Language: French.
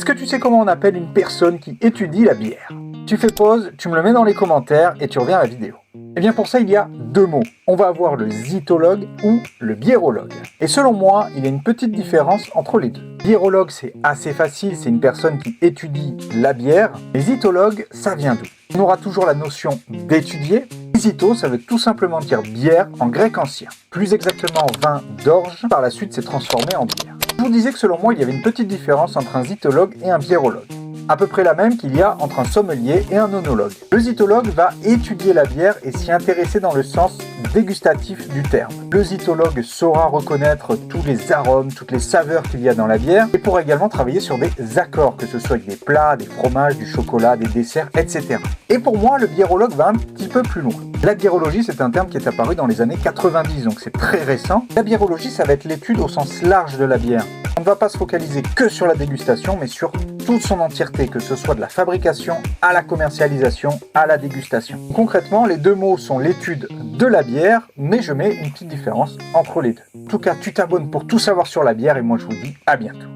Est-ce que tu sais comment on appelle une personne qui étudie la bière? Tu fais pause, tu me le mets dans les commentaires et tu reviens à la vidéo. Et bien pour ça, il y a deux mots. On va avoir le zytologue ou le biérologue. Et selon moi, il y a une petite différence entre les deux. Biérologue, c'est assez facile, c'est une personne qui étudie la bière. Et zytologue, ça vient d'où? On aura toujours la notion d'étudier. Zyto, ça veut tout simplement dire bière en grec ancien. Plus exactement vin d'orge, par la suite c'est transformé en bière. Je vous disais que selon moi, il y avait une petite différence entre un zytologue et un biérologue. À peu près la même qu'il y a entre un sommelier et un œnologue. Le zytologue va étudier la bière et s'y intéresser dans le sens dégustatif du terme. Le zytologue saura reconnaître tous les arômes, toutes les saveurs qu'il y a dans la bière et pourra également travailler sur des accords, que ce soit avec des plats, des fromages, du chocolat, des desserts, etc. Et pour moi, le biérologue va un petit peu plus loin. La biérologie, c'est un terme qui est apparu dans les années 90, donc c'est très récent. La biérologie, ça va être l'étude au sens large de la bière. On ne va pas se focaliser que sur la dégustation, mais sur toute son entièreté, que ce soit de la fabrication à la commercialisation, à la dégustation. Concrètement, les deux mots sont l'étude de la bière, mais je mets une petite différence entre les deux. En tout cas, tu t'abonnes pour tout savoir sur la bière et moi je vous dis à bientôt.